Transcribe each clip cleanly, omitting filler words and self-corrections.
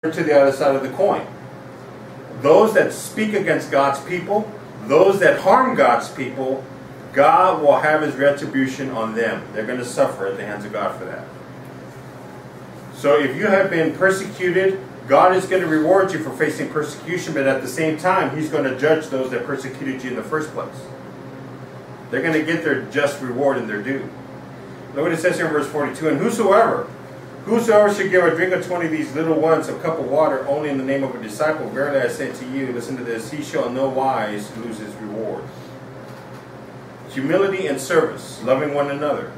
to the other side of the coin. Those that speak against God's people, those that harm God's people, God will have his retribution on them. They're going to suffer at the hands of God for that. So if you have been persecuted, God is going to reward you for facing persecution, but at the same time, he's going to judge those that persecuted you in the first place. They're going to get their just reward and their due. Look what it says here in verse 42. And whosoever should give a drink unto one of these little ones a cup of water only in the name of a disciple, verily I say to you, listen to this, he shall in no wise lose his reward. Humility and service, loving one another,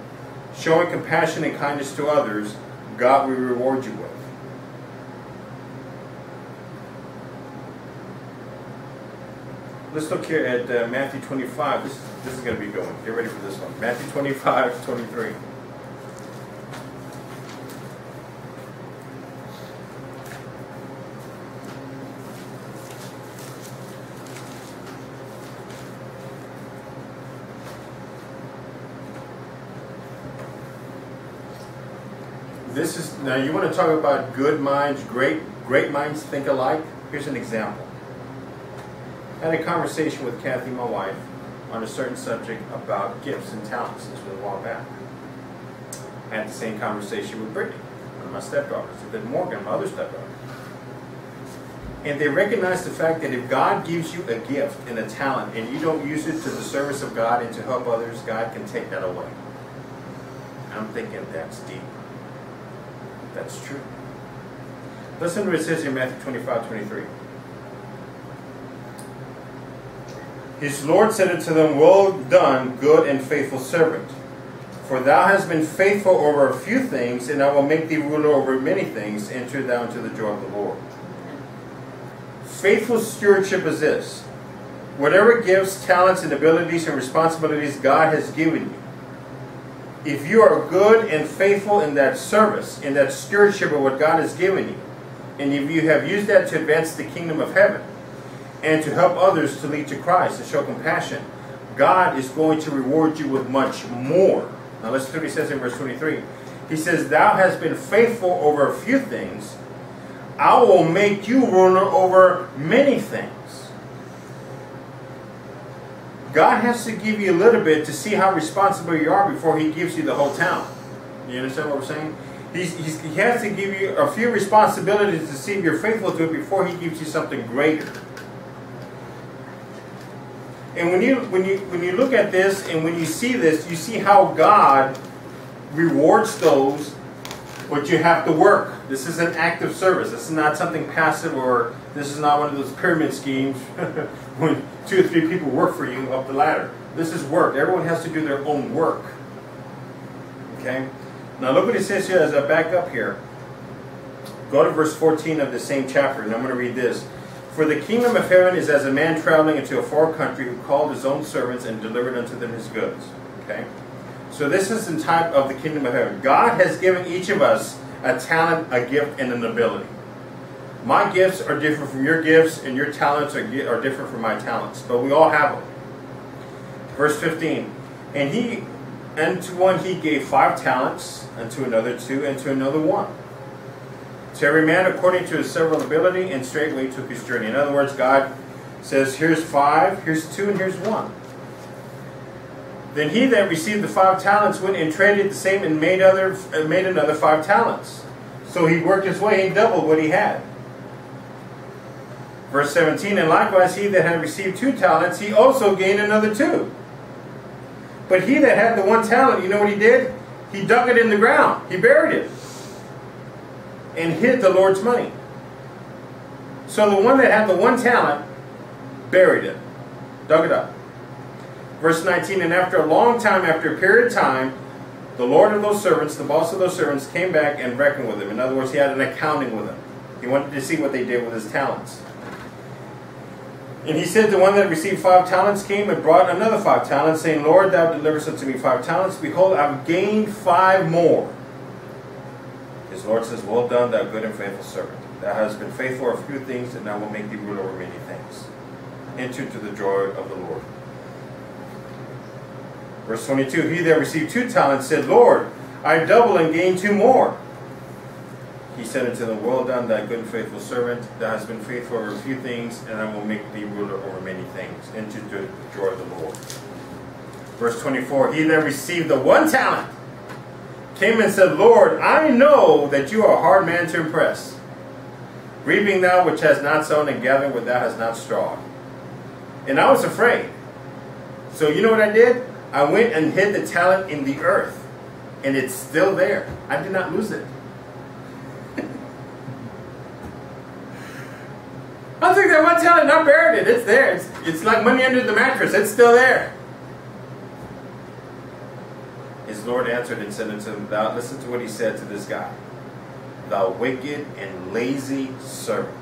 showing compassion and kindness to others, God will reward you with. Let's look here at Matthew 25. This is going to be good one. Get ready for this one. Matthew 25, 23. Now you want to talk about good minds, great minds think alike? Here's an example. I had a conversation with Kathy, my wife, on a certain subject about gifts and talents. This was a while back. I had the same conversation with Brittany, one of my stepdaughters, and then Morgan, my other stepdaughter. And they recognize the fact that if God gives you a gift and a talent and you don't use it to the service of God and to help others, God can take that away. I'm thinking that's deep. That's true. Listen to what it says in Matthew 25, 23. His Lord said unto them, well done, good and faithful servant. For thou hast been faithful over a few things, and I will make thee ruler over many things. Enter thou into the joy of the Lord. Faithful stewardship is this. Whatever gifts, talents, and abilities and responsibilities God has given you, if you are good and faithful in that service, in that stewardship of what God has given you, and if you have used that to advance the kingdom of heaven and to help others to lead to Christ and show compassion, God is going to reward you with much more. Now listen to what he says in verse 23. He says, thou hast been faithful over a few things, I will make you ruler over many things. God has to give you a little bit to see how responsible you are before he gives you the whole town. You understand what we're saying? He has to give you a few responsibilities to see if you're faithful to it before he gives you something greater. And when you look at this and when you see this, you see how God rewards those, but you have to work. This is an active service. This is not something passive, or this is not one of those pyramid schemes when 2 or 3 people work for you up the ladder. This is work. Everyone has to do their own work. Okay? Now look what it says here as I back up here. Go to verse 14 of the same chapter, and I'm going to read this. For the kingdom of heaven is as a man traveling into a far country who called his own servants and delivered unto them his goods. Okay? So this is the type of the kingdom of heaven. God has given each of us a talent, a gift, and an ability. My gifts are different from your gifts, and your talents are different from my talents. But we all have them. Verse 15. And to one he gave 5 talents, and to another 2, and to another 1. To every man according to his several ability, and straightway took his journey. In other words, God says, here's 5, here's 2, and here's 1. Then he that received the 5 talents went and traded the same and made another 5 talents. So he worked his way, he doubled what he had. Verse 17, and likewise he that had received 2 talents, he also gained another 2. But he that had the 1 talent, you know what he did? He dug it in the ground. He buried it. And hid the Lord's money. So the one that had the 1 talent buried it. Dug it up. Verse 19, and after a long time, after a period of time, the Lord of those servants, the boss of those servants, came back and reckoned with him. In other words, he had an accounting with him. He wanted to see what they did with his talents. And he said, the one that received 5 talents came and brought another 5 talents, saying, Lord, thou deliverest unto me 5 talents. Behold, I have gained 5 more. His Lord says, well done, thou good and faithful servant. Thou hast been faithful over a few things, and I will make thee ruler over many things. Enter into the joy of the Lord. Verse 22, he that received 2 talents said, Lord, I double and gained 2 more. He said unto them, well done, thy good and faithful servant. Thou hast been faithful over a few things, and I will make thee ruler over many things. Enter the joy of the Lord. Verse 24, he that received the 1 talent came and said, Lord, I know that you are a hard man to impress, reaping thou which hast not sown, and gathering what thou hast not strawed. And I was afraid. So you know what I did? I went and hid the talent in the earth, and it's still there. I did not lose it. I took that 1 talent and I buried it. It's there. It's like money under the mattress. It's still there. His Lord answered and said unto him, thou, listen to what he said to this guy. Thou wicked and lazy servant.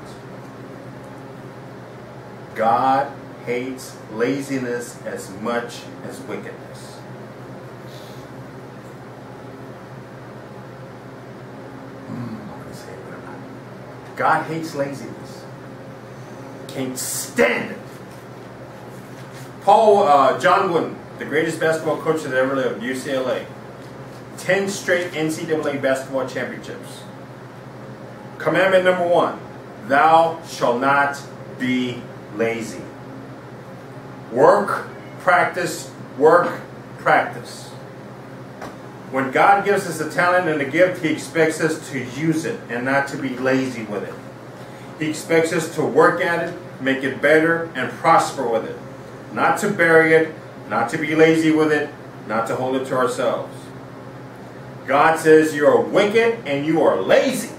God hates laziness as much as wickedness. God hates laziness. Can't stand it. John Wooden, the greatest basketball coach that ever lived, UCLA. 10 straight NCAA basketball championships. Commandment number 1, thou shalt not be lazy. Work, practice, work, practice. When God gives us a talent and a gift, He expects us to use it and not to be lazy with it. He expects us to work at it, make it better, and prosper with it. Not to bury it, not to be lazy with it, not to hold it to ourselves. God says you are wicked and you are lazy.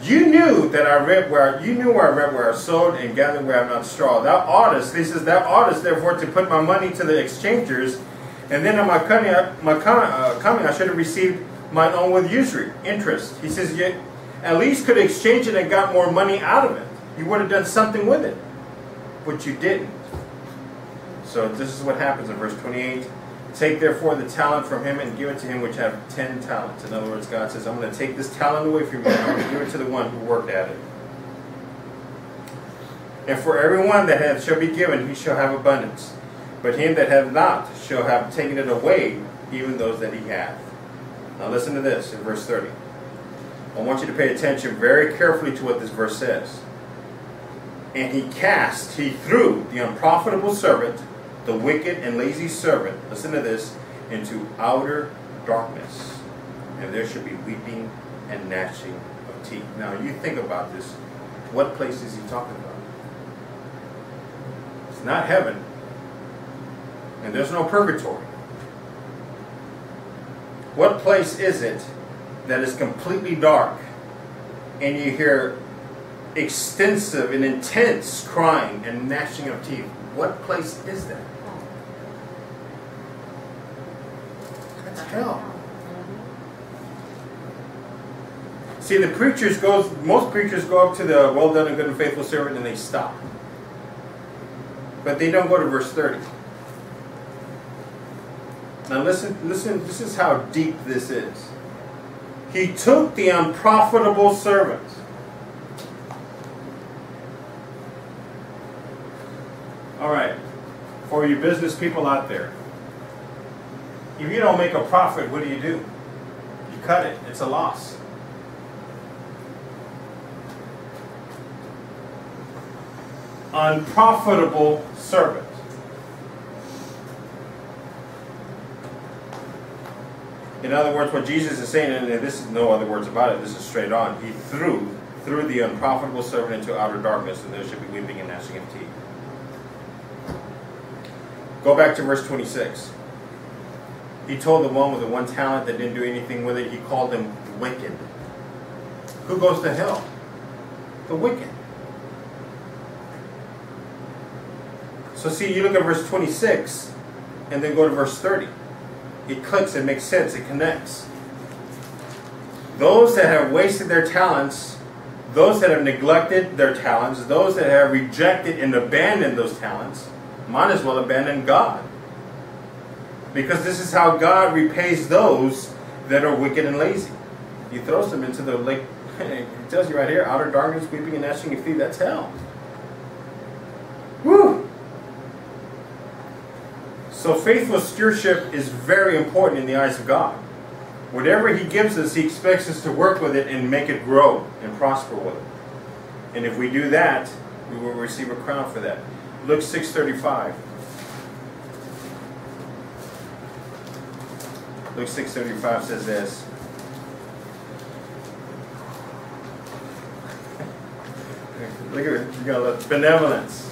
You knew that I reap where I sowed and gathered where I have not straw. Thou oughtest, he says, thou oughtest therefore to put my money to the exchangers, and then on my coming I should have received mine own with usury, interest. He says, you at least could exchange it and got more money out of it. You would have done something with it, but you didn't. So this is what happens in verse 28. Take therefore the talent from him and give it to him which have 10 talents. In other words, God says, I'm going to take this talent away from you and I'm going to give it to the one who worked at it. And for every one that hath shall be given, he shall have abundance. But him that hath not shall have taken it away, even those that he hath. Now listen to this in verse 30. I want you to pay attention very carefully to what this verse says. And he threw the unprofitable servant, the wicked and lazy servant, listen to this, into outer darkness. And there should be weeping and gnashing of teeth. Now you think about this. What place is he talking about? It's not heaven. And there's no purgatory. What place is it that is completely dark and you hear extensive and intense crying and gnashing of teeth? What place is that? That's hell. See, most preachers go up to the well done and good and faithful servant and they stop. But they don't go to verse 30. Now listen, this is how deep this is. He took the unprofitable servant. All right, for you business people out there, if you don't make a profit, what do? You cut it. It's a loss. Unprofitable servant. In other words, what Jesus is saying, and this is no other words about it, this is straight on. He threw the unprofitable servant into outer darkness, and there should be weeping and gnashing of teeth. Go back to verse 26. He told the one with the 1 talent that didn't do anything with it, he called him wicked. Who goes to hell? The wicked. So see, you look at verse 26 and then go to verse 30. It clicks, it makes sense, it connects. Those that have wasted their talents, those that have neglected their talents, those that have rejected and abandoned those talents, might as well abandon God. Because this is how God repays those that are wicked and lazy. He throws them into the lake. It tells you right here, outer darkness, weeping and gnashing of teeth. That's hell. Woo! So faithful stewardship is very important in the eyes of God. Whatever he gives us, he expects us to work with it and make it grow and prosper with it. And if we do that, we will receive a crown for that. Luke 6:35. Luke 6:35 says this. Look at it. You got benevolence.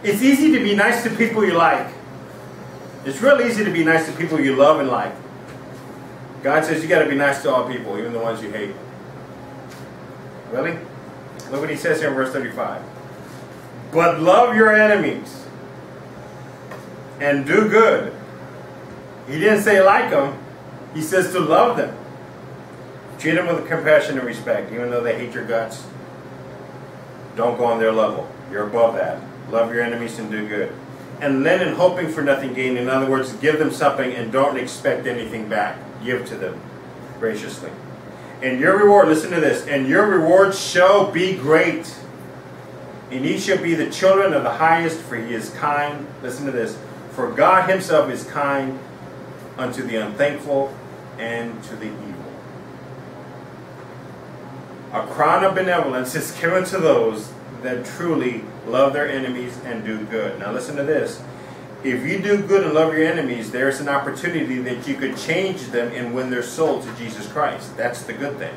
It's easy to be nice to people you like. It's real easy to be nice to people you love and like. God says you got to be nice to all people, even the ones you hate. Really? Look what he says here in verse 35. But love your enemies and do good. He didn't say like them. He says to love them. Treat them with compassion and respect, even though they hate your guts. Don't go on their level. You're above that. Love your enemies and do good. And lend in hoping for nothing gained. In other words, give them something and don't expect anything back. Give to them graciously. And your reward, listen to this, and your reward shall be great. And ye shall be the children of the highest, for he is kind. Listen to this. For God himself is kind unto the unthankful and to the evil. A crown of benevolence is given to those that truly love their enemies and do good. Now listen to this. If you do good and love your enemies, there's an opportunity that you could change them and win their soul to Jesus Christ. That's the good thing.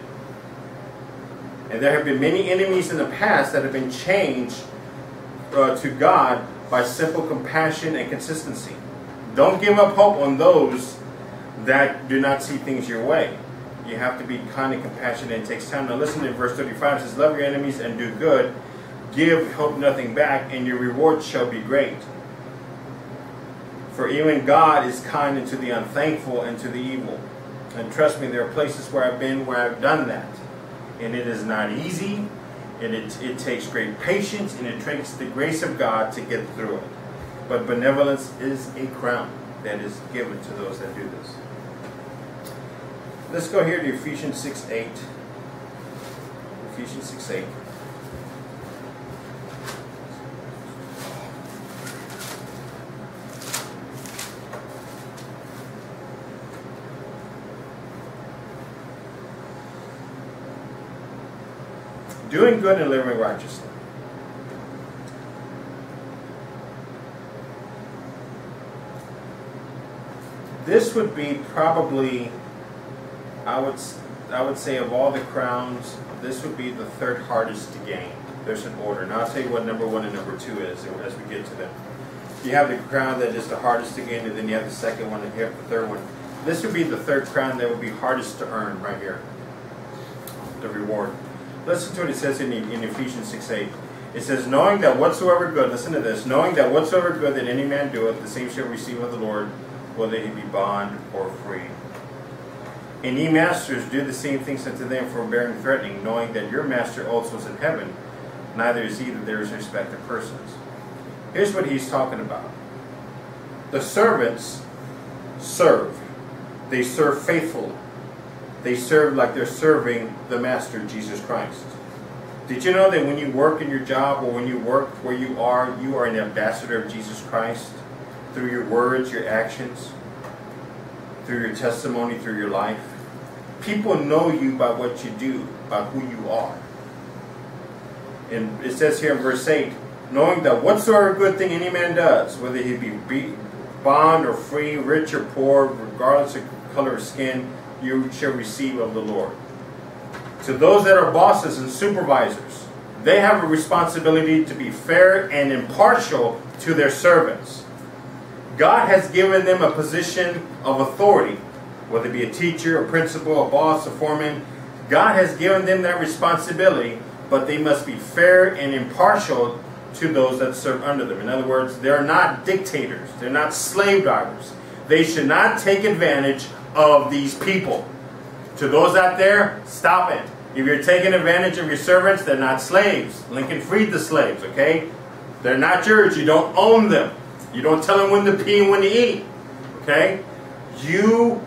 And there have been many enemies in the past that have been changed to God by simple compassion and consistency. Don't give up hope on those that do not see things your way. You have to be kind and compassionate, and it takes time. Now listen to verse 35. It says, love your enemies and do good. Give, hope nothing back, and your reward shall be great. For even God is kind unto the unthankful and to the evil. And trust me, there are places where I've been where I've done that. And it is not easy. And it takes great patience. And it takes the grace of God to get through it. But benevolence is a crown that is given to those that do this. Let's go here to Ephesians 6:8. Ephesians 6:8. Doing good and living righteously. This would be probably, I would say, of all the crowns, this would be the third hardest to gain. There's an order. Now I'll tell you what number 1 and number 2 is as we get to them. You have the crown that is the hardest to gain, and then you have the second one, and you have the third one. This would be the third crown that would be hardest to earn right here. The reward. Listen to what it says in Ephesians 6:8. It says, knowing that whatsoever good, listen to this, knowing that whatsoever good that any man doeth, the same shall receive of the Lord, whether he be bond or free. And ye masters, do the same things unto them, forbearing threatening, knowing that your master also is in heaven, neither is he that there is respect of persons. Here's what he's talking about. The servants serve. They serve faithfully. They serve like they're serving the Master, Jesus Christ. Did you know that when you work in your job or when you work where you are an ambassador of Jesus Christ through your words, your actions, through your testimony, through your life? People know you by what you do, by who you are. And it says here in verse 8, knowing that whatsoever good thing any man does, whether he be bond or free, rich or poor, regardless of color of skin, you shall receive of the Lord. To those that are bosses and supervisors, they have a responsibility to be fair and impartial to their servants. God has given them a position of authority, whether it be a teacher, a principal, a boss, a foreman. God has given them that responsibility, but they must be fair and impartial to those that serve under them. In other words, they're not dictators. They're not slave drivers. They should not take advantage of these people. To those out there, stop it. If you're taking advantage of your servants, they're not slaves. Lincoln freed the slaves, okay? They're not yours. You don't own them. You don't tell them when to pee and when to eat, okay? You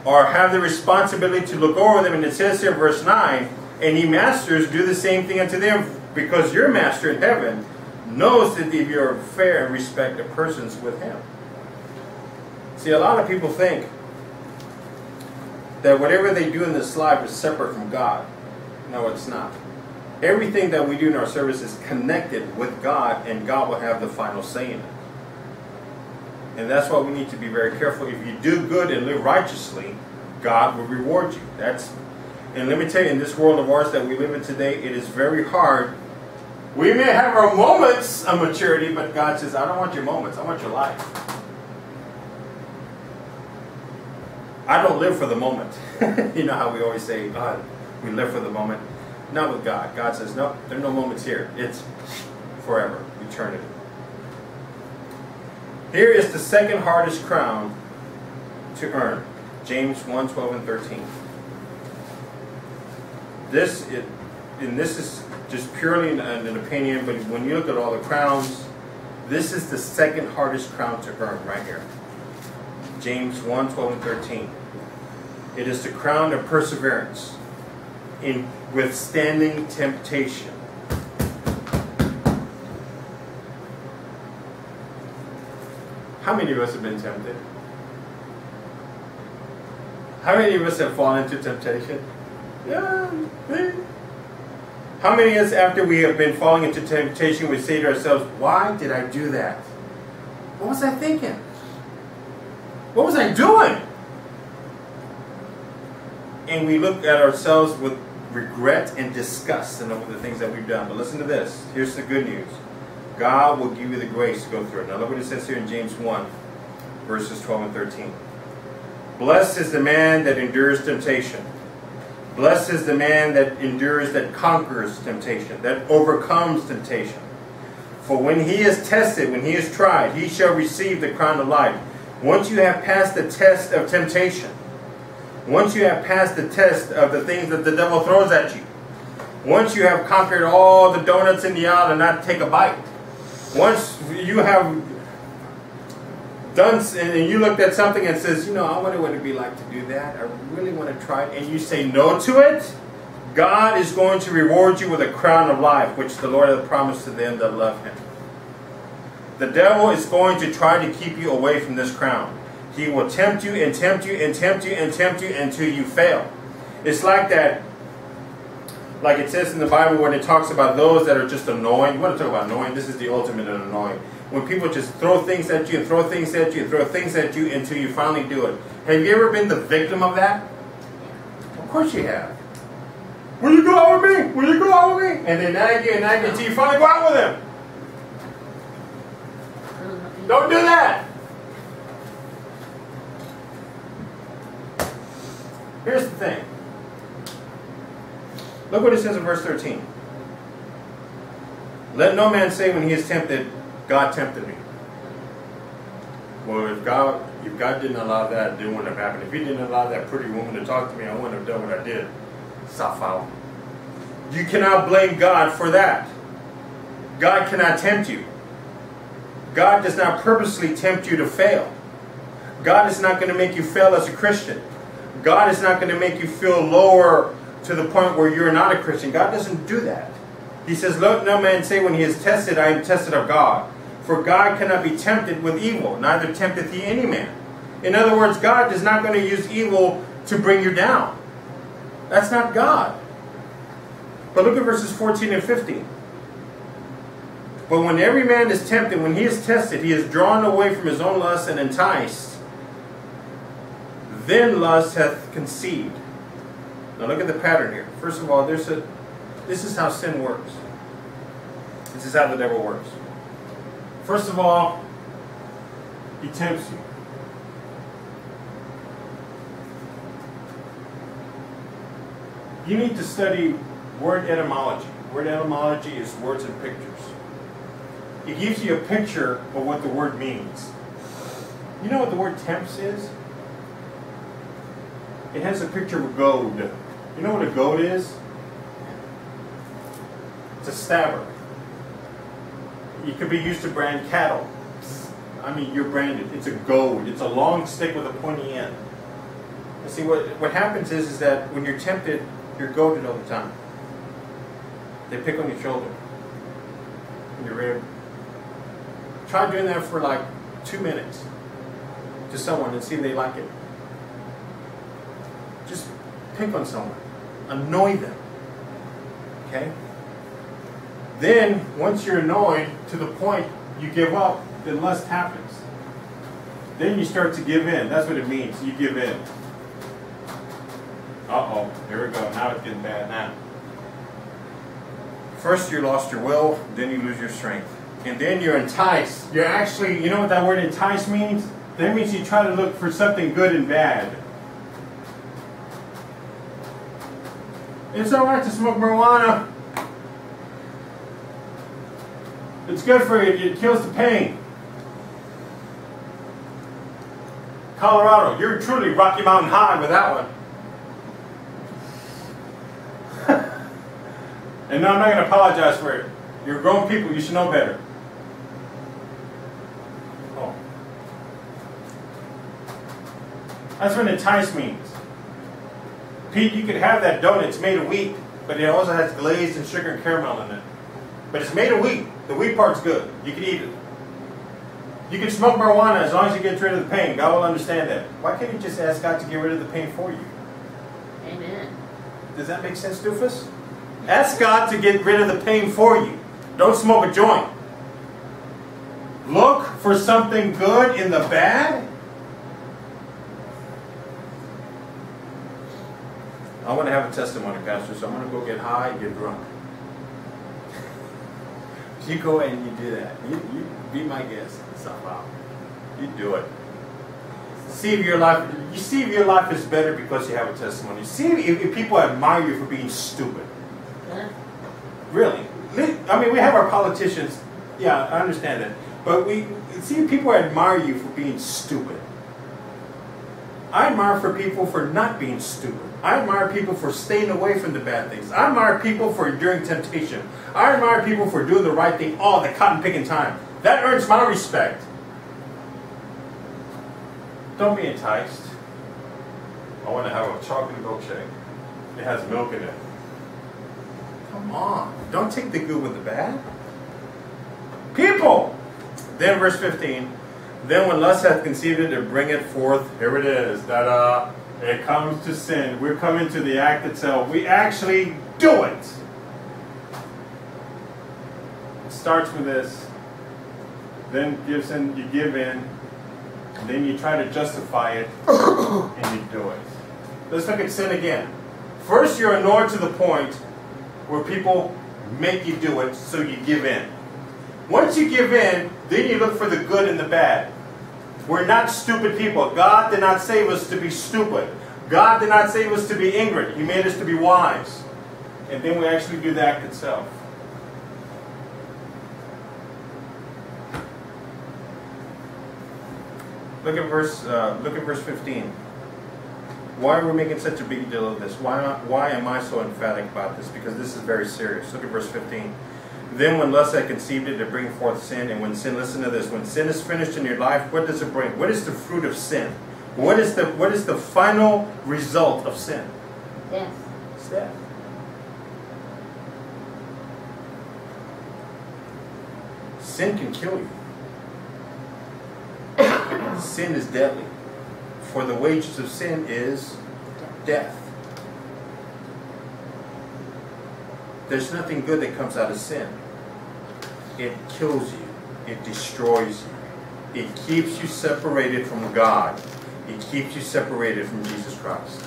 have the responsibility to look over them. And it says here in verse 9, and ye masters, do the same thing unto them, because your master in heaven knows that if you're fair and respect the persons with him. See, a lot of people think that whatever they do in this life is separate from God. No, it's not. Everything that we do in our service is connected with God, and God will have the final say in it. And that's why we need to be very careful. If you do good and live righteously, God will reward you. And let me tell you, in this world of ours that we live in today, it is very hard. We may have our moments of maturity, but God says, I don't want your moments, I want your life. I don't live for the moment. You know how we always say, God, we live for the moment. Not with God. God says, no, there are no moments here. It's forever, eternity. Here is the second hardest crown to earn. James 1, 12 and 13. This is just purely an opinion, but when you look at all the crowns, this is the second hardest crown to earn right here. James 1, 12 and 13. It is the crown of perseverance in withstanding temptation. How many of us have been tempted? How many of us have fallen into temptation? Yeah, me. How many of us, after we have been falling into temptation, we say to ourselves, why did I do that? What was I thinking? What was I doing? And we look at ourselves with regret and disgust and over the things that we've done. But listen to this. Here's the good news. God will give you the grace to go through it. Now look what it says here in James 1, verses 12 and 13. Blessed is the man that endures temptation. Blessed is the man that endures, that conquers temptation, that overcomes temptation. For when he is tested, when he is tried, he shall receive the crown of life. Once you have passed the test of temptation, once you have passed the test of the things that the devil throws at you, once you have conquered all the donuts in the aisle and not take a bite, once you have done, and you looked at something and says, you know, I wonder what it'd be like to do that. I really want to try it. And you say no to it. God is going to reward you with a crown of life, which the Lord hath promised to them that love Him. The devil is going to try to keep you away from this crown. He will tempt you and tempt you and tempt you and tempt you until you fail. It's like that, like it says in the Bible when it talks about those that are just annoying. You want to talk about annoying? This is the ultimate of annoying. When people just throw things at you and throw things at you and throw things at you until you finally do it. Have you ever been the victim of that? Of course you have. Will you go out with me? Will you go out with me? And they nag you and nag you until you finally go out with them. Don't do that. Here's the thing. Look what it says in verse 13. Let no man say when he is tempted, God tempted me. Well, if God didn't allow that, it wouldn't have happened. If He didn't allow that pretty woman to talk to me, I wouldn't have done what I did. Safal. You cannot blame God for that. God cannot tempt you. God does not purposely tempt you to fail. God is not going to make you fail as a Christian. God is not going to make you feel lower to the point where you're not a Christian. God doesn't do that. He says, let no man say when he is tested, I am tested of God. For God cannot be tempted with evil, neither tempteth he any man. In other words, God is not going to use evil to bring you down. That's not God. But look at verses 14 and 15. But when every man is tempted, when he is tested, he is drawn away from his own lust and enticed. Then lust hath conceived. Now look at the pattern here. First of all, this is how sin works. This is how the devil works. First of all, he tempts you. You need to study word etymology. Word etymology is words and pictures. It gives you a picture of what the word means. You know what the word tempts is? It has a picture of a goad. You know what a goad is? It's a stabber. It could be used to brand cattle. I mean, you're branded. It's a goad. It's a long stick with a pointy end. And see, what happens is that when you're tempted, you're goaded all the time. They pick on your shoulder, your rib. Try doing that for like 2 minutes to someone and see if they like it. Just pick on someone. Annoy them. Okay? Then, once you're annoyed to the point you give up, then lust happens. Then you start to give in. That's what it means. You give in. Uh-oh. Here we go. Now it's getting bad now. First you lost your will, then you lose your strength. And then you're enticed. You're actually, you know what that word entice means? That means you try to look for something good and bad. It's alright to smoke marijuana. It's good for you. It kills the pain. Colorado, you're truly Rocky Mountain High with that one. And no, I'm not going to apologize for it. You're grown people. You should know better. Oh. That's what entice means. Pete, you could have that donut. It's made of wheat, but it also has glazed and sugar and caramel in it. But it's made of wheat. The wheat part's good. You can eat it. You can smoke marijuana as long as you get rid of the pain. God will understand that. Why can't you just ask God to get rid of the pain for you? Amen. Does that make sense, Doofus? Ask God to get rid of the pain for you. Don't smoke a joint. Look for something good in the bad. I want to have a testimony, Pastor, so I'm going to go get high and get drunk. You go ahead and you do that. You be my guest. Somehow. You do it. See if your life is better because you have a testimony. See if people admire you for being stupid. Really. I mean, we have our politicians. Yeah, I understand that. But we see people admire you for being stupid. I admire for people for not being stupid. I admire people for staying away from the bad things. I admire people for enduring temptation. I admire people for doing the right thing all the cotton picking time. That earns my respect. Don't be enticed. I want to have a chocolate milkshake. It has milk in it. Come on. Don't take the good with the bad. People! Then verse 15. Then when lust hath conceived it, it bringeth forth, here it is, that it comes to sin. We're coming to the act itself. We actually do it. It starts with this. Then gives in, you give in. And then you try to justify it. And you do it. Let's look at sin again. First, you're annoyed to the point where people make you do it, so you give in. Once you give in, then you look for the good and the bad. We're not stupid people. God did not save us to be stupid. God did not save us to be ignorant. He made us to be wise. And then we actually do the act itself. Look at verse 15. Why are we making such a big deal of this? Why am I so emphatic about this? Because this is very serious. Look at verse 15. Then when lust had conceived it, to bring forth sin. And when sin, listen to this, when sin is finished in your life, what does it bring? What is the fruit of sin? What is the final result of sin? Death. It's death. Sin can kill you. Sin is deadly. For the wages of sin is death. There's nothing good that comes out of sin. It kills you. It destroys you. It keeps you separated from God. It keeps you separated from Jesus Christ.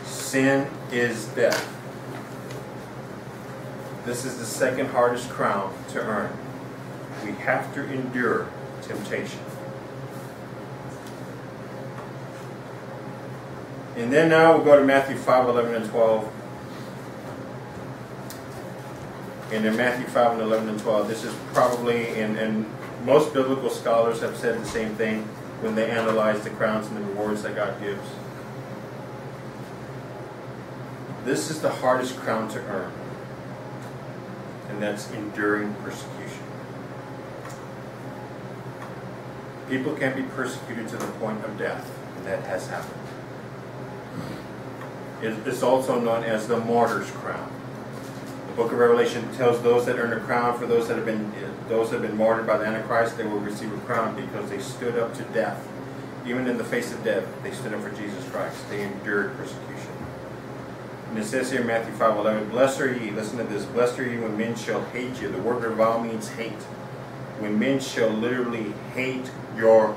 Sin is death. This is the second hardest crown to earn. We have to endure temptation. And then now we'll go to Matthew 5, 11, and 12. And in Matthew 5 and 11 and 12, this is probably, and most biblical scholars have said the same thing when they analyze the crowns and the rewards that God gives. This is the hardest crown to earn. And that's enduring persecution. People can be persecuted to the point of death, and that has happened. It's also known as the martyr's crown. The book of Revelation tells those that earn a crown, for those that have been martyred by the Antichrist, they will receive a crown because they stood up to death even in the face of death, they stood up for Jesus Christ. They endured persecution. And it says here in Matthew 5:11, blessed are ye, listen to this, blessed are ye when men shall hate you. The word revile means hate. When men shall literally hate your